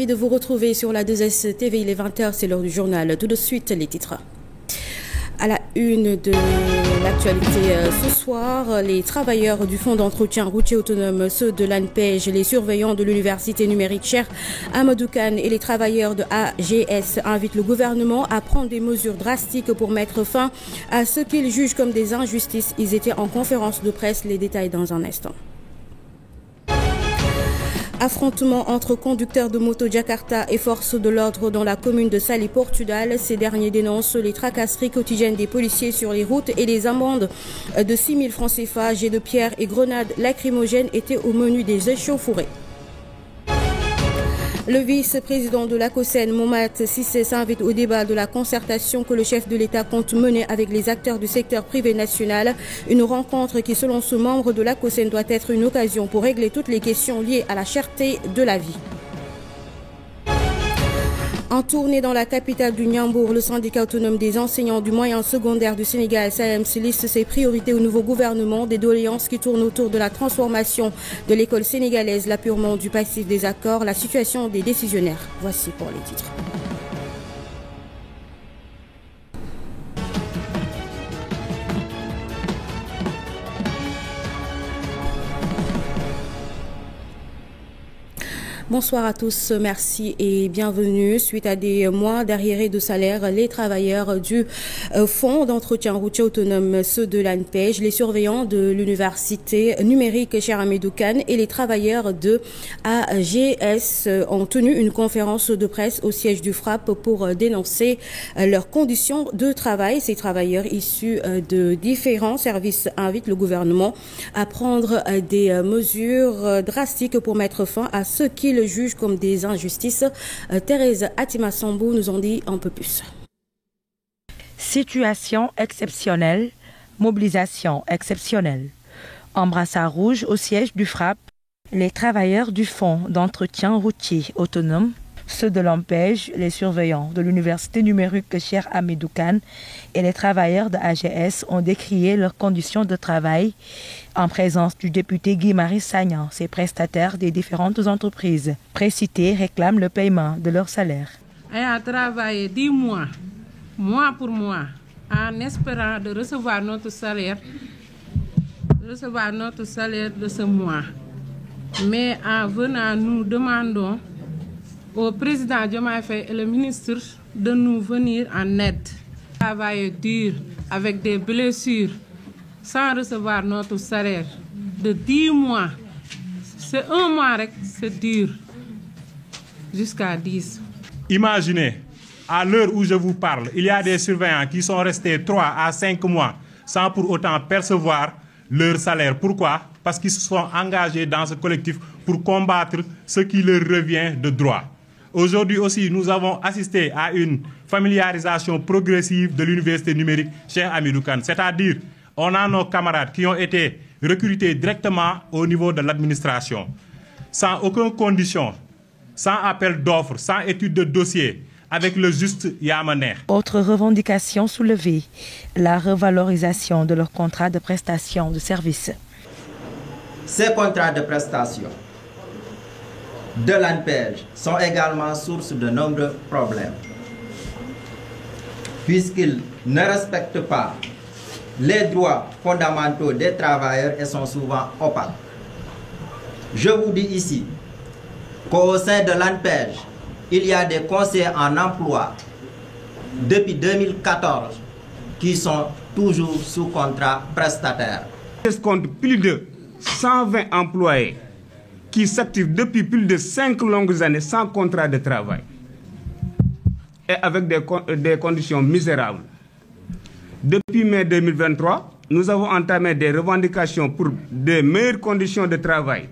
Ravi de vous retrouver sur la 2S TV. Il est 20h, c'est l'heure du journal. Tout de suite, les titres. À la une de l'actualité ce soir, les travailleurs du Fonds d'entretien routier autonome, ceux de l'ANPEJ, les surveillants de l'université numérique Cheikh Amadou Kane et les travailleurs de AGS invitent le gouvernement à prendre des mesures drastiques pour mettre fin à ce qu'ils jugent comme des injustices. Ils étaient en conférence de presse, les détails dans un instant. Affrontement entre conducteurs de moto Jakarta et forces de l'ordre dans la commune de Saly Portudal. Ces derniers dénoncent les tracasseries quotidiennes des policiers sur les routes et les amendes de 6 000 francs CFA. Jets de pierre et grenades lacrymogènes étaient au menu des échauffourées. Le vice-président de l'ACOSEN, Mohamed Sissé, s'invite au débat de la concertation que le chef de l'État compte mener avec les acteurs du secteur privé national. Une rencontre qui, selon ce membre de l'ACOSEN, doit être une occasion pour régler toutes les questions liées à la cherté de la vie. En tournée dans la capitale du Niambour, le syndicat autonome des enseignants du moyen secondaire du Sénégal, SAEMS, liste ses priorités au nouveau gouvernement, des doléances qui tournent autour de la transformation de l'école sénégalaise, l'apurement du passif des accords, la situation des décisionnaires. Voici pour les titres. Bonsoir à tous, merci et bienvenue. Suite à des mois d'arriérés de salaire, les travailleurs du Fonds d'entretien routier autonome, ceux de l'ANPEJ, les surveillants de l'université numérique Cheikh Amadou Kane et les travailleurs de AGS ont tenu une conférence de presse au siège du FRAPP pour dénoncer leurs conditions de travail. Ces travailleurs issus de différents services invitent le gouvernement à prendre des mesures drastiques pour mettre fin à ce qu'ils jugent comme des injustices. Thérèse Atima Sambou nous en dit un peu plus. Situation exceptionnelle, mobilisation exceptionnelle. En brassard rouge au siège du FRAPP, les travailleurs du Fonds d'entretien routier autonome, ceux de l'ANPEJ, les surveillants de l'université numérique Cheikh Amadou Kane et les travailleurs de AGS ont décrié leurs conditions de travail en présence du député Guy-Marie Sagnan. Ces prestataires des différentes entreprises précitées réclament le paiement de leur salaire. Ayant travaillé 10 mois, mois pour mois, en espérant de recevoir notre salaire de ce mois. Mais en venant, nous demandons au président Diomaye Faye et le ministre de nous venir en aide. Travailler dur, avec des blessures, sans recevoir notre salaire de 10 mois. C'est un mois, c'est dur, jusqu'à 10. Imaginez, à l'heure où je vous parle, il y a des surveillants qui sont restés 3 à 5 mois sans pour autant percevoir leur salaire. Pourquoi? Parce qu'ils se sont engagés dans ce collectif pour combattre ce qui leur revient de droit. Aujourd'hui aussi, nous avons assisté à une familiarisation progressive de l'université numérique Cheikh Amadou Kane. C'est-à-dire, on a nos camarades qui ont été recrutés directement au niveau de l'administration, sans aucune condition, sans appel d'offres, sans étude de dossier, avec le juste yamaner. Autre revendication soulevée, la revalorisation de leur contrat de prestation de services. Ces contrats de prestation de l'ANPEJ sont également source de nombreux problèmes, puisqu'ils ne respectent pas les droits fondamentaux des travailleurs et sont souvent opaques. Je vous dis ici qu'au sein de l'ANPEJ, il y a des conseillers en emploi depuis 2014 qui sont toujours sous contrat prestataire. Je compte plus de 120 employés qui s'activent depuis plus de 5 longues années sans contrat de travail et avec des conditions misérables. Depuis mai 2023, nous avons entamé des revendications pour de meilleures conditions de travail,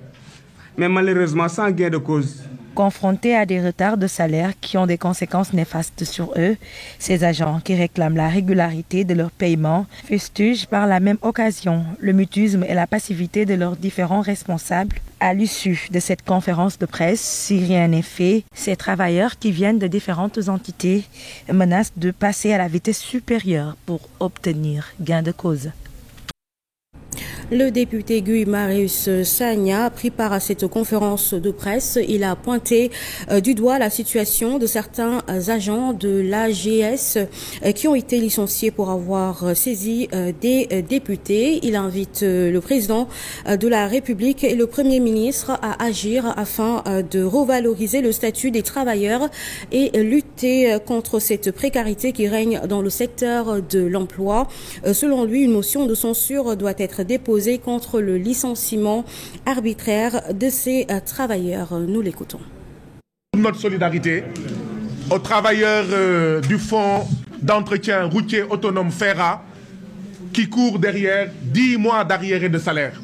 mais malheureusement sans gain de cause. Confrontés à des retards de salaire qui ont des conséquences néfastes sur eux, ces agents qui réclament la régularité de leur paiement fustigent par la même occasion le mutisme et la passivité de leurs différents responsables. À l'issue de cette conférence de presse, si rien n'est fait, ces travailleurs qui viennent de différentes entités menacent de passer à la vitesse supérieure pour obtenir gain de cause. Le député Guy Marius Sagna a pris part à cette conférence de presse. Il a pointé du doigt la situation de certains agents de l'AGS qui ont été licenciés pour avoir saisi des députés. Il invite le président de la République et le Premier ministre à agir afin de revaloriser le statut des travailleurs et lutter contre cette précarité qui règne dans le secteur de l'emploi. Selon lui, une motion de censure doit être déposée contre le licenciement arbitraire de ces travailleurs. Nous l'écoutons. Notre solidarité aux travailleurs du fonds d'entretien routier autonome FERA qui courent derrière 10 mois d'arriérés de salaire.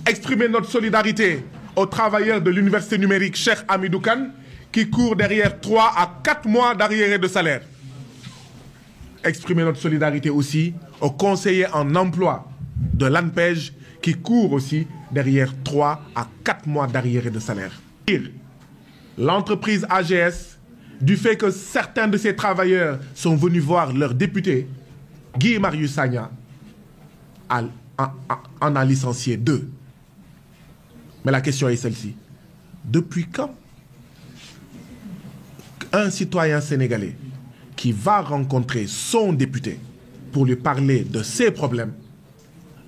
Exprimer notre solidarité aux travailleurs de l'université numérique Cheikh Hamidou Kane qui courent derrière 3 à 4 mois d'arriérés de salaire. Exprimer notre solidarité aussi aux conseillers en emploi de l'ANPEJ qui courent aussi derrière 3 à 4 mois d'arriérés de salaire. L'entreprise AGS, du fait que certains de ces travailleurs sont venus voir leur député, Guy Marius Sagna, en a licencié 2. Mais la question est celle-ci. Depuis quand un citoyen sénégalais qui va rencontrer son député pour lui parler de ses problèmes,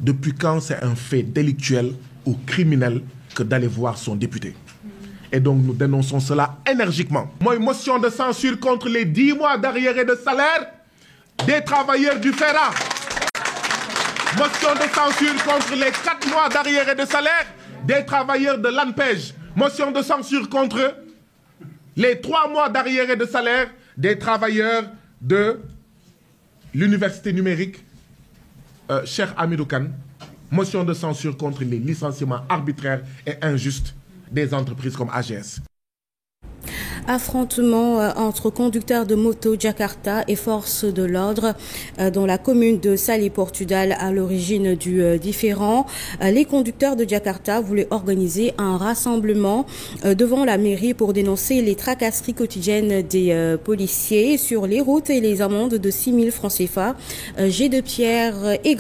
depuis quand c'est un fait délictuel ou criminel que d'aller voir son député? Et donc nous dénonçons cela énergiquement. Moi, une motion de censure contre les 10 mois d'arriérés de salaire des travailleurs du FERA. Motion de censure contre les 4 mois d'arriérés de salaire des travailleurs de l'ANPEJ. Motion de censure contre les 3 mois d'arriérés de salaire des travailleurs de l'université numérique Cheikh Hamidou Kane. Motion de censure contre les licenciements arbitraires et injustes des entreprises comme AGS. Affrontement entre conducteurs de moto Jakarta et forces de l'ordre dans la commune de Salé-Portudal à l'origine du différend. Les conducteurs de Jakarta voulaient organiser un rassemblement devant la mairie pour dénoncer les tracasseries quotidiennes des policiers sur les routes et les amendes de 6 000 francs CFA. Jets de pierre et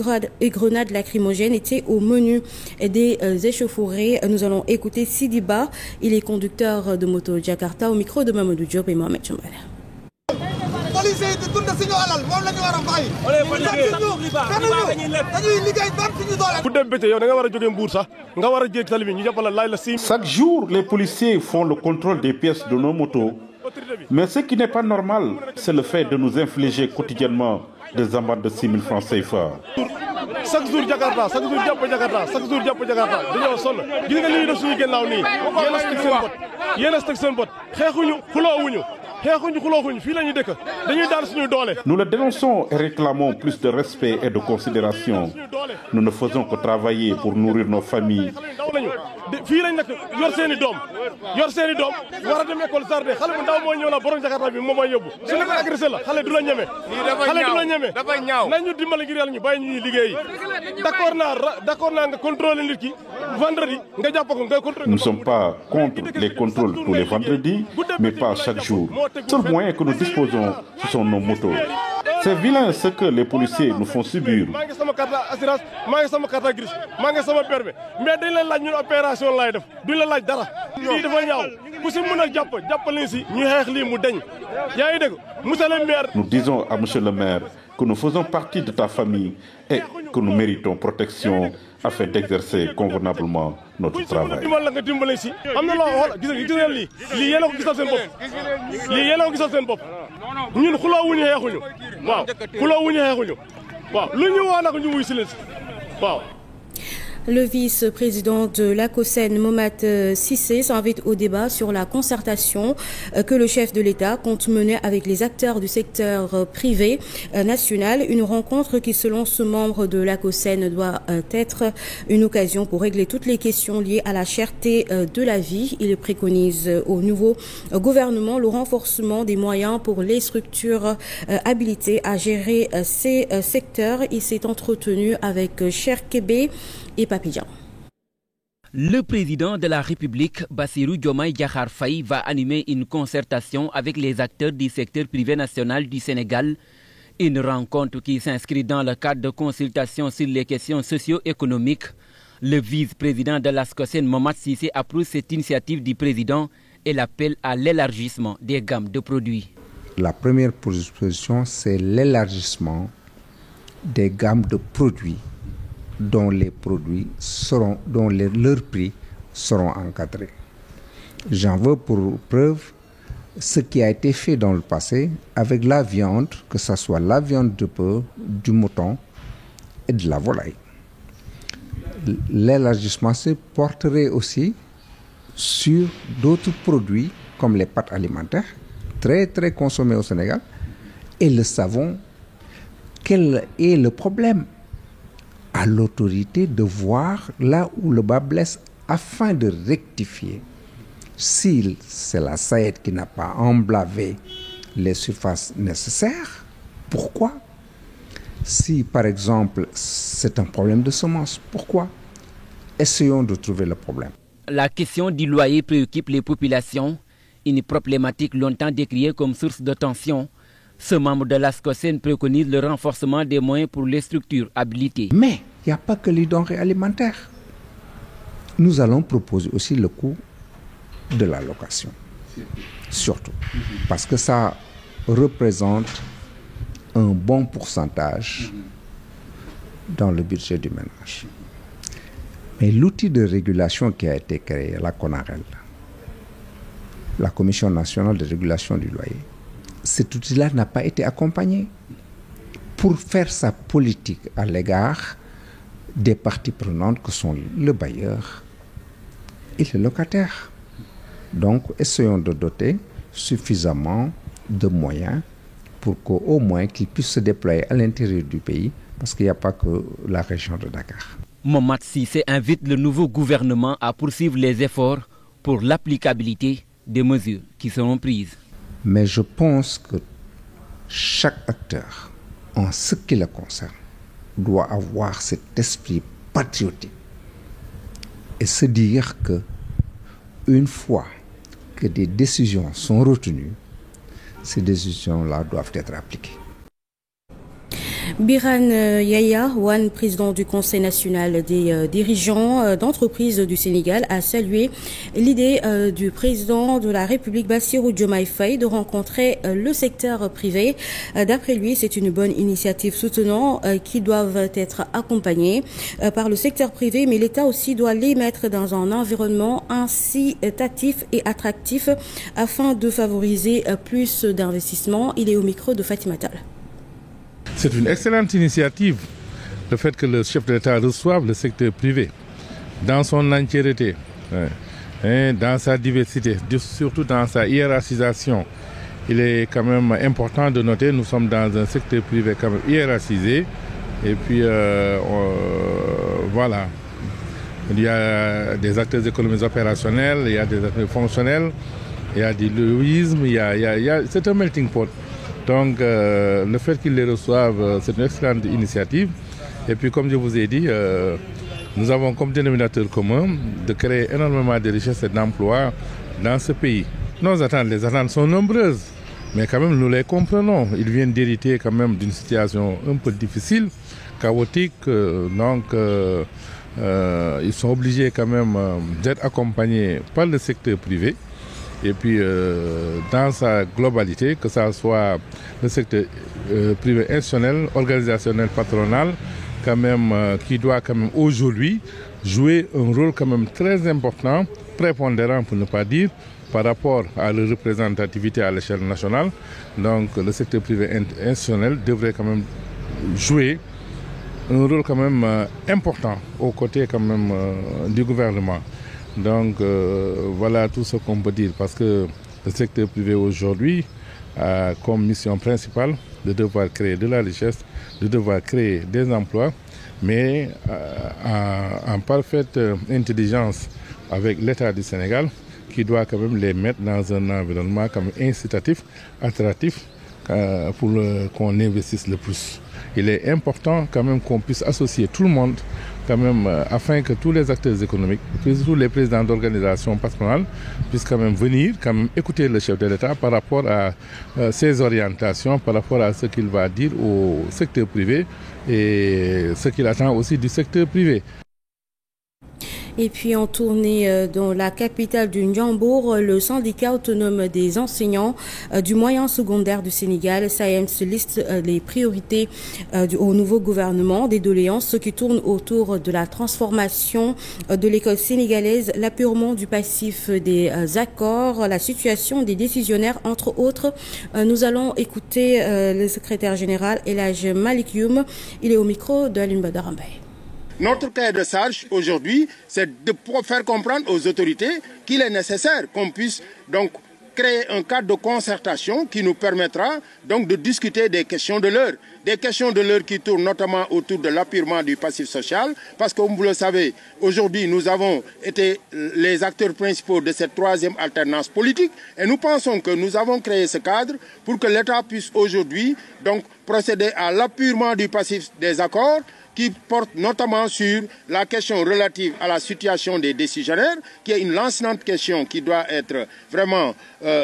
grenades lacrymogènes étaient au menu des échauffourées. Nous allons écouter Sidiba. Il est conducteur de moto Jakarta au micro de Mamadou Diop et Mohamed Chambala. Chaque jour, les policiers font le contrôle des pièces de nos motos. Mais ce qui n'est pas normal, c'est le fait de nous infliger quotidiennement des amendes de 6 000 francs CFA. Chaque jour Jakarta, chaque jour jàpp Jakarta, chaque jour jàpp Jakarta dañoo sonn gis nga li ñu def suñu gannaaw nii yéen a teg seen bot xeexuñu xuloowuñu fii la ñuy dëkk dañuy daan suñu doole. Nous le dénonçons et réclamons plus de respect et de considération. Nous ne faisons que travailler pour nourrir nos familles. fii lañ nekk yor seeni doom war a dem école Sardé xale bu ndaw moo ñëw na borom Jakarta bi moom mooy yóbbu su nekk agressé la xale du la ñeme nañ ñu dimbali ngir yàlla ñu bàyyi ñuy liggéey d'accord naa nga contrôler nit ki vendredi nga jàpp ko nga contrôler. Nous ne sommes pas contre les contrôles tous les vendredis, mais pas chaque jour. Seul moyen que nous disposons, ce sont nos motos. C'est vilain ce que les policiers nous font subir. maa ngi sama carte assurance maa ngi sama carte grise maa ngi sama permis mais dañ leen laaj ñun opération laay def duñ la laaj dara. lii dafa ñaaw ku si mën a jàppal leen si ñu xeex lii mu deñ yaa ngi dégg monsieur le maire. Nous disons à monsieur le maire que nous faisons partie de ta famille et que nous méritons protection afin d'exercer convenablement notre travail. dimbal la nga dimbale si am na loo xool gis ngeen lii yéen a ko gisal seen bopp ñun xuloowuñu xeexuñu waaw lu ñu woo nag ñu wuy si leen si waaw. Le vice-président de l'ACOSEN, Mohamed Cissé, s'invite au débat sur la concertation que le chef de l'État compte mener avec les acteurs du secteur privé national. Une rencontre qui, selon ce membre de l'ACOSEN, doit être une occasion pour régler toutes les questions liées à la cherté de la vie. Il préconise au nouveau gouvernement le renforcement des moyens pour les structures habilitées à gérer ces secteurs. Il s'est entretenu avec Cher Kébé et Papillon. Le président de la République, Bassirou Diomaye Diakhar Faye, va animer une concertation avec les acteurs du secteur privé national du Sénégal Une rencontre qui s'inscrit dans le cadre de consultations sur les questions socio-économiques. Le vice-président de l'ASCOSEN, Mohamed Cissé, approuve cette initiative du président et l'appel à l'élargissement des gammes de produits. La première position, c'est l'élargissement des gammes de produits dont les produits seront, leurs prix seront encadrés. J'en veux pour preuve ce qui a été fait dans le passé avec la viande, que ce soit la viande de bœuf, du mouton et de la volaille. L'élargissement se porterait aussi sur d'autres produits comme les pâtes alimentaires, très très consommées au Sénégal, et le savon. Quel est le problème? À l'autorité de voir là où le bas blesse afin de rectifier. Si c'est la SAED qui n'a pas emblavé les surfaces nécessaires, pourquoi? Si par exemple c'est un problème de semences, pourquoi? Essayons de trouver le problème. La question du loyer préoccupe les populations, une problématique longtemps décriée comme source de tension. Ce membre de l'ASCOSEN préconise le renforcement des moyens pour les structures habilitées. Mais il n'y a pas que les denrées alimentaires. Nous allons proposer aussi le coût de la location, surtout, parce que ça représente un bon pourcentage dans le budget du ménage. Mais l'outil de régulation qui a été créé, la CONAREL, la Commission nationale de régulation du loyer, cet outil-là n'a pas été accompagné pour faire sa politique à l'égard des parties prenantes que sont le bailleur et le locataire. Donc, essayons de doter suffisamment de moyens pour qu'au moins qu'ils puissent se déployer à l'intérieur du pays, parce qu'il n'y a pas que la région de Dakar. Mohamed Cissé invite le nouveau gouvernement à poursuivre les efforts pour l'applicabilité des mesures qui seront prises. Mais je pense que chaque acteur, en ce qui le concerne, doit avoir cet esprit patriotique et se dire que une fois que des décisions sont retenues, ces décisions-là doivent être appliquées. Birane Yahya Wane, président du Conseil national des dirigeants d'entreprises du Sénégal, a salué l'idée du président de la République Bassirou Diomaye Faye de rencontrer le secteur privé. D'après lui, c'est une bonne initiative soutenant qui doivent être accompagnées par le secteur privé, mais l'État aussi doit les mettre dans un environnement incitatif et attractif afin de favoriser plus d'investissements. Il est au micro de Fatima Tal. C'est une excellente initiative, le fait que le chef de l'État reçoive le secteur privé dans son entièreté, dans sa diversité, surtout dans sa hiérarchisation. Il est quand même important de noter, nous sommes dans un secteur privé quand même hiérarchisé, et puis voilà. Il y a des acteurs économiques opérationnels, il y a des acteurs fonctionnels, il y a du lobbyisme, c'est un melting pot. Donc le fait qu'ils les reçoivent, c'est une excellente initiative. Et puis comme je vous ai dit, nous avons comme dénominateur commun de créer énormément de richesses et d'emplois dans ce pays. Les attentes sont nombreuses, mais quand même nous les comprenons. Ils viennent d'hériter quand même d'une situation un peu difficile, chaotique, donc ils sont obligés quand même d'être accompagnés par le secteur privé. Et puis dans sa globalité, que ce soit le secteur privé institutionnel, organisationnel, patronal, quand même, qui doit quand même aujourd'hui jouer un rôle quand même très important, prépondérant pour ne pas dire, par rapport à la représentativité à l'échelle nationale. Donc le secteur privé institutionnel devrait quand même jouer un rôle quand même important aux côtés quand même du gouvernement. Donc voilà tout ce qu'on peut dire, parce que le secteur privé aujourd'hui a comme mission principale de devoir créer de la richesse, de devoir créer des emplois, mais en parfaite intelligence avec l'État du Sénégal, qui doit quand même les mettre dans un environnement comme incitatif, attractif, pour qu'on investisse le plus. Il est important quand même qu'on puisse associer tout le monde quand même, afin que tous les acteurs économiques, tous les présidents d'organisations patronales puissent quand même venir, quand même écouter le chef de l'État par rapport à ses orientations, par rapport à ce qu'il va dire au secteur privé et ce qu'il attend aussi du secteur privé. Et puis en tournée dans la capitale du Ndiambour, le syndicat autonome des enseignants du moyen secondaire du Sénégal, SAEMS, liste les priorités au nouveau gouvernement, des doléances qui tournent autour de la transformation de l'école sénégalaise, l'apurement du passif des accords, la situation des décisionnaires, entre autres. Nous allons écouter le secrétaire général Elhadj Malick Youm. Il est au micro de Alioune Badara Mbaye. Notre cahier de charge aujourd'hui, c'est de faire comprendre aux autorités qu'il est nécessaire qu'on puisse donc créer un cadre de concertation qui nous permettra donc de discuter des questions de l'heure. Des questions de l'heure qui tournent notamment autour de l'appurement du passif social, parce que comme vous le savez, aujourd'hui nous avons été les acteurs principaux de cette troisième alternance politique et nous pensons que nous avons créé ce cadre pour que l'État puisse aujourd'hui donc procéder à l'appurement du passif des accords, qui porte notamment sur la question relative à la situation des décisionnaires, qui est une lancinante question qui doit être vraiment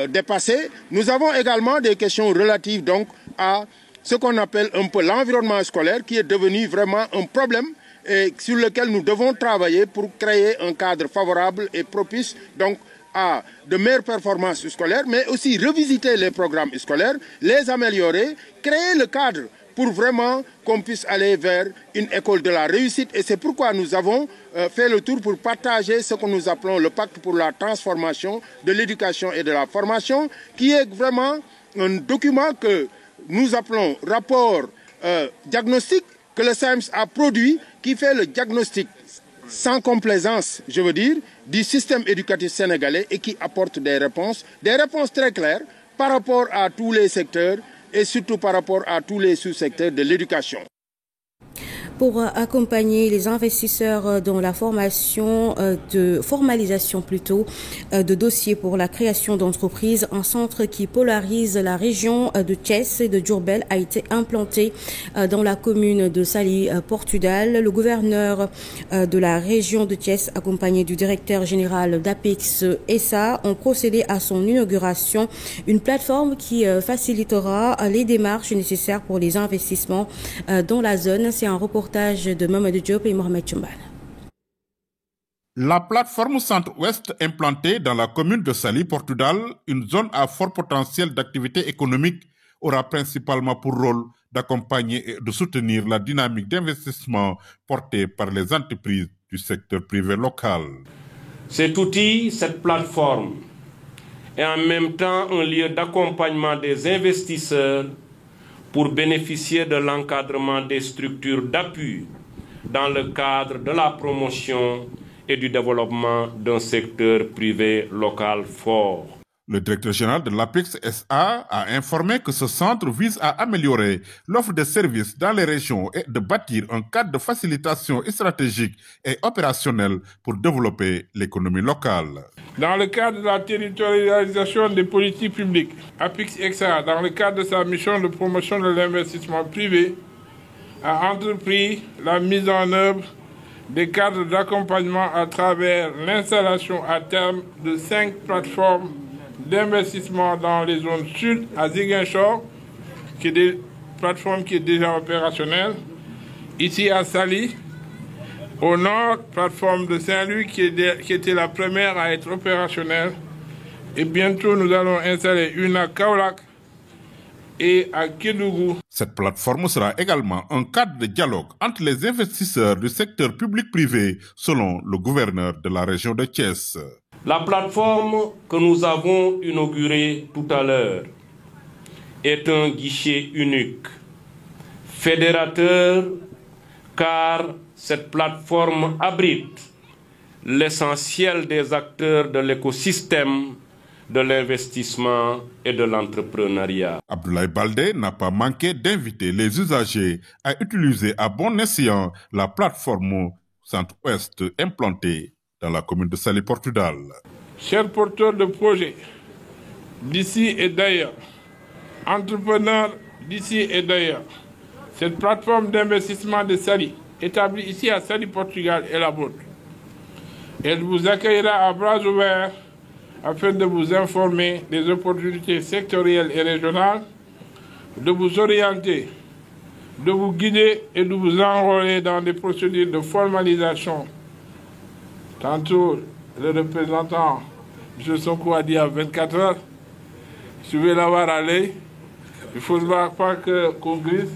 dépassée. Nous avons également des questions relatives donc à ce qu'on appelle un peu l'environnement scolaire, qui est devenu vraiment un problème et sur lequel nous devons travailler pour créer un cadre favorable et propice donc à de meilleures performances scolaires, mais aussi revisiter les programmes scolaires, les améliorer, créer le cadre pour vraiment qu'on puisse aller vers une école de la réussite. Et c'est pourquoi nous avons fait le tour pour partager ce que nous appelons le pacte pour la transformation de l'éducation et de la formation, qui est vraiment un document que nous appelons rapport diagnostic, que le SAEMS a produit, qui fait le diagnostic sans complaisance, je veux dire, du système éducatif sénégalais et qui apporte des réponses très claires par rapport à tous les secteurs et surtout par rapport à tous les sous-secteurs de l'éducation. Pour accompagner les investisseurs dans la formalisation de dossiers pour la création d'entreprises, un centre qui polarise la région de Thiès et de Diourbel a été implanté dans la commune de Saly Portudal. Le gouverneur de la région de Thiès, accompagné du directeur général d'Apex SA, ont procédé à son inauguration, une plateforme qui facilitera les démarches nécessaires pour les investissements dans la zone. C'est un reportage de Mamadou Diop et Mohamed Choumbal. La plateforme Centre-Ouest implantée dans la commune de Saly Portudal, une zone à fort potentiel d'activité économique, aura principalement pour rôle d'accompagner et de soutenir la dynamique d'investissement portée par les entreprises du secteur privé local. Cet outil, cette plateforme, est en même temps un lieu d'accompagnement des investisseurs pour bénéficier de l'encadrement des structures d'appui dans le cadre de la promotion et du développement d'un secteur privé local fort. Le directeur général de l'Apex SA a informé que ce centre vise à améliorer l'offre de services dans les régions et de bâtir un cadre de facilitation stratégique et opérationnelle pour développer l'économie locale. Dans le cadre de la territorialisation des politiques publiques, Apex SA, dans le cadre de sa mission de promotion de l'investissement privé, a entrepris la mise en œuvre des cadres d'accompagnement à travers l'installation à terme de 5 plateformes d'investissement dans les zones sud à Ziguinchor, qui est des plateformes qui est déjà opérationnelle. Ici à Saly, au nord, plateforme de Saint-Louis qui était la première à être opérationnelle. Et bientôt, nous allons installer une à Kaolack et à Kédougou. Cette plateforme sera également un cadre de dialogue entre les investisseurs du secteur public-privé, selon le gouverneur de la région de Thiès. La plateforme que nous avons inaugurée tout à l'heure est un guichet unique, fédérateur, car cette plateforme abrite l'essentiel des acteurs de l'écosystème de l'investissement et de l'entrepreneuriat. Abdoulaye Baldé n'a pas manqué d'inviter les usagers à utiliser à bon escient la plateforme Centre-Ouest implantée dans la commune de Saly Portudal. Chers porteurs de projets d'ici et d'ailleurs, entrepreneurs d'ici et d'ailleurs, cette plateforme d'investissement de Saly établie ici à Saly, Portugal, est la vôtre. Elle vous accueillera à bras ouverts afin de vous informer des opportunités sectorielles et régionales, de vous orienter, de vous guider et de vous enrôler dans des procédures de formalisation. Tantôt, le représentant de Sonko a dit à 24 heures, je vais l'avoir à l'œil. Il ne faudra pas qu'on glisse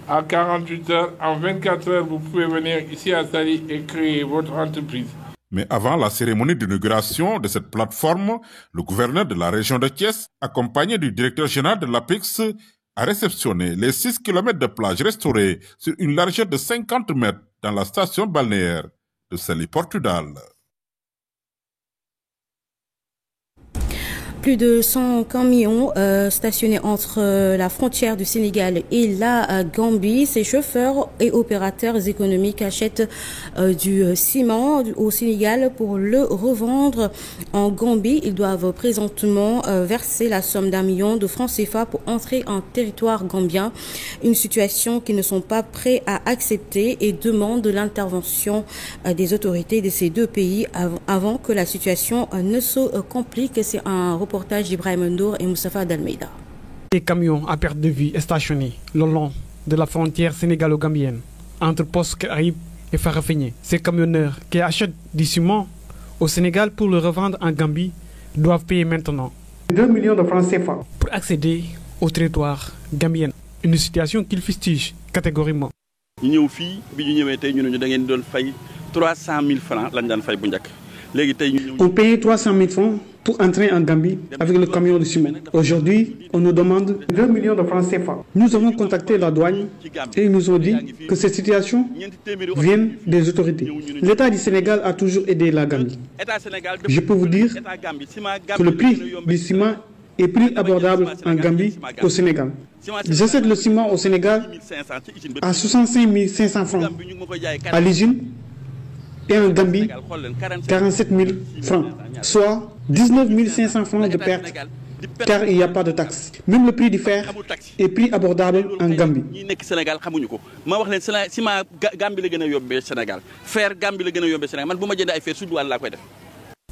à 48 heures. En 24 heures, vous pouvez venir ici à Saly et créer votre entreprise. Mais avant la cérémonie d'inauguration de cette plateforme, le gouverneur de la région de Thiès, accompagné du directeur général de l'APEX, a réceptionné les 6 km de plage restaurée sur une largeur de 50 mètres dans la station balnéaire de Saly, Portugal. Plus de 100 camions stationnés entre la frontière du Sénégal et la Gambie. Ces chauffeurs et opérateurs économiques achètent du ciment au Sénégal pour le revendre en Gambie. Ils doivent présentement verser la somme d'1 million de francs CFA pour entrer en territoire gambien. Une situation qu'ils ne sont pas prêts à accepter et demandent l'intervention des autorités de ces deux pays avant que la situation ne se complique. C'est un reportage d'Ibrahim Ndour et Moustapha Dalmeida. Des camions à perte de vue stationnés le long de la frontière sénégalo-gambienne entre Poste Caraïbes et Farafenni. Ces camionneurs qui achètent du ciment au Sénégal pour le revendre en Gambie doivent payer maintenant 2 millions de francs CFA pour accéder au territoire gambien. Une situation qu'ils fustigent catégoriquement. Nous avons 300 000 francs. On payait 300 000 francs pour entrer en Gambie avec le camion de ciment. Aujourd'hui, on nous demande 2 millions de francs CFA. Nous avons contacté la douane et ils nous ont dit que cette situation vient des autorités. L'État du Sénégal a toujours aidé la Gambie. Je peux vous dire que le prix du ciment est plus abordable en Gambie qu'au Sénégal. J'achète le ciment au Sénégal à 65 500 francs à l'usine et en Gambie 47 000 francs, soit 19 500 francs de perte car il n'y a pas de taxe. Même le prix du fer est plus abordable en Gambie.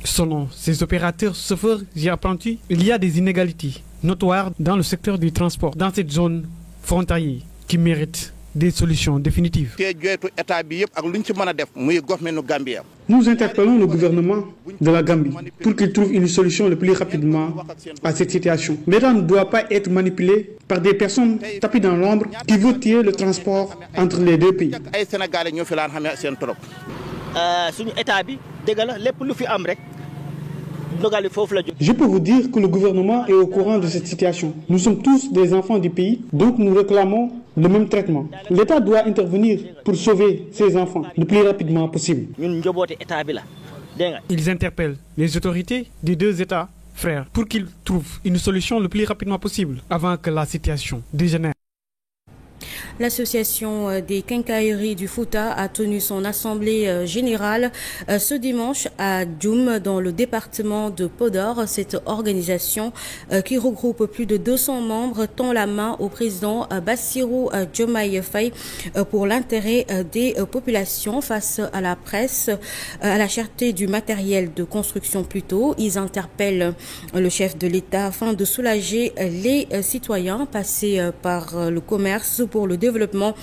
Selon ces opérateurs chauffeurs et apprentis, il y a des inégalités notoires dans le secteur du transport, dans cette zone frontalière qui mérite des solutions définitives. Nous interpellons le gouvernement de la Gambie pour qu'il trouve une solution le plus rapidement à cette situation. L'État ne doit pas être manipulé par des personnes tapées dans l'ombre qui veulent tirer le transport entre les deux pays. Je peux vous dire que le gouvernement est au courant de cette situation. Nous sommes tous des enfants du pays, donc nous réclamons le même traitement. L'État doit intervenir pour sauver ces enfants le plus rapidement possible. Ils interpellent les autorités des deux États frères pour qu'ils trouvent une solution le plus rapidement possible avant que la situation dégénère. L'association des quincailleries du Fouta a tenu son assemblée générale ce dimanche à Djoum dans le département de Podor. Cette organisation qui regroupe plus de 200 membres tend la main au président Bassirou Diomaye Faye pour l'intérêt des populations face à la presse, à la cherté du matériel de construction plutôt. Ils interpellent le chef de l'État afin de soulager les citoyens passés par le commerce pour le développement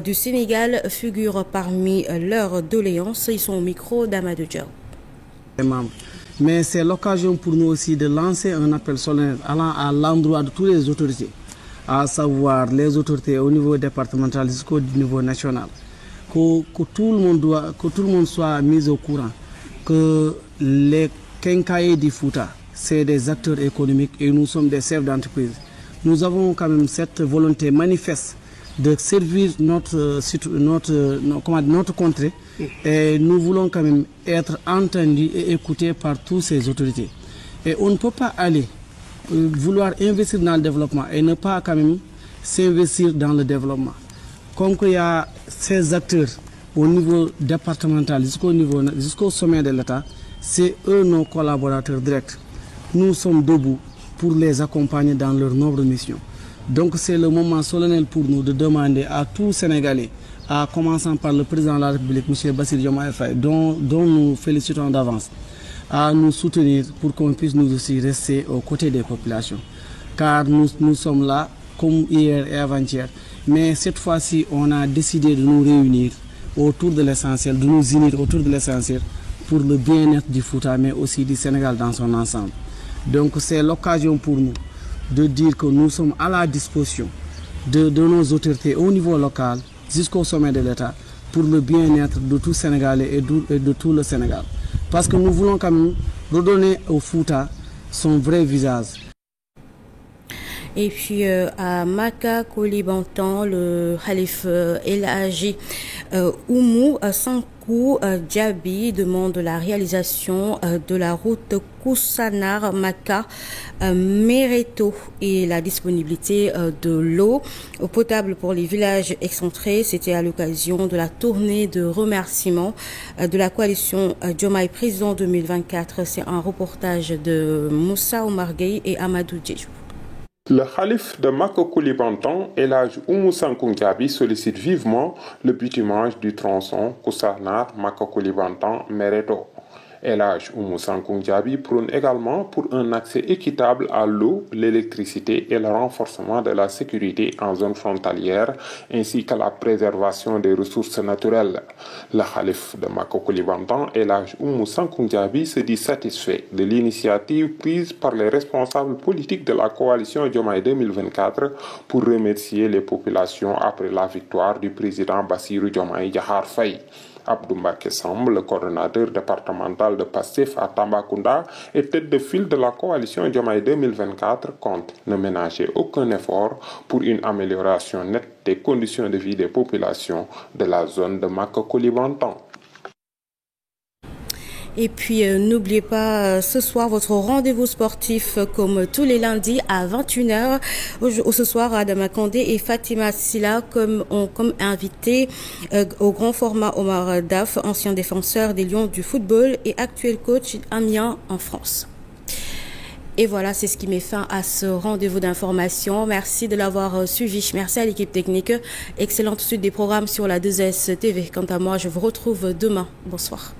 du Sénégal figure parmi leurs doléances. Ils sont au micro d'Amadou Diaw. Mais c'est l'occasion pour nous aussi de lancer un appel solennel allant à l'endroit de toutes les autorités, à savoir les autorités au niveau départemental jusqu'au niveau national, que tout le monde soit mis au courant que les quincailleries du Fouta, c'est des acteurs économiques et nous sommes des chefs d'entreprise. Nous avons quand même cette volonté manifeste de servir notre contrée et nous voulons quand même être entendus et écoutés par toutes ces autorités. Et on ne peut pas aller vouloir investir dans le développement et ne pas quand même s'investir dans le développement. Comme il y a ces acteurs au niveau départemental jusqu'au sommet de l'État, c'est eux nos collaborateurs directs. Nous sommes debout pour les accompagner dans leur noble mission. Donc c'est le moment solennel pour nous de demander à tous Sénégalais, en commençant par le président de la République, M. Bassirou Diomaye Faye, dont nous félicitons d'avance, à nous soutenir pour qu'on puisse nous aussi rester aux côtés des populations. Car nous sommes là, comme hier et avant-hier, mais cette fois-ci, on a décidé de nous réunir autour de l'essentiel, de nous unir autour de l'essentiel pour le bien-être du Fouta, mais aussi du Sénégal dans son ensemble. Donc c'est l'occasion pour nous de dire que nous sommes à la disposition de nos autorités au niveau local jusqu'au sommet de l'État pour le bien-être de tout Sénégalais et de tout le Sénégal. Parce que nous voulons quand même redonner au Fouta son vrai visage. Et puis à Maka Koulibantang, le Khalif El Hadji Oumou Sankou Diaby demande la réalisation de la route Koussanar-Maka Mereto et la disponibilité de l'eau potable pour les villages excentrés. C'était à l'occasion de la tournée de remerciements de la coalition Diomaye Président 2024. C'est un reportage de Moussa Omar Gueye et Amadou Djedjou. Le Khalif de Maka Koulibantang, El Hadji Oumou Sankou Diaby, sollicite vivement le bitumage du tronçon Koussanar-Maka Koulibantang Mereto. El Hadji Oumou Sankou Diaby prône également pour un accès équitable à l'eau, l'électricité et le renforcement de la sécurité en zone frontalière, ainsi qu'à la préservation des ressources naturelles. Le Khalif de Maka Koulibantang, El Hadji Oumou Sankou Diaby, se dit satisfait de l'initiative prise par les responsables politiques de la coalition Diomaye 2024 pour remercier les populations après la victoire du président Bassirou Diomaye Diakhar Faye. Abdou Mbacké Samb, le coordonnateur départemental de Pastef à Tambacounda et tête de file de la coalition Diomaye 2024, compte ne ménager aucun effort pour une amélioration nette des conditions de vie des populations de la zone de Maka Koulibantang. Et puis, n'oubliez pas, ce soir, votre rendez-vous sportif, comme tous les lundis à 21h. Ce soir, Adama Kandé et Fatima Silla comme invités au grand format Omar Daf, ancien défenseur des Lions du football et actuel coach Amiens en France. Et voilà, c'est ce qui met fin à ce rendez-vous d'information. Merci de l'avoir suivi. Merci à l'équipe technique. Excellente suite des programmes sur la 2S TV. Quant à moi, je vous retrouve demain. Bonsoir.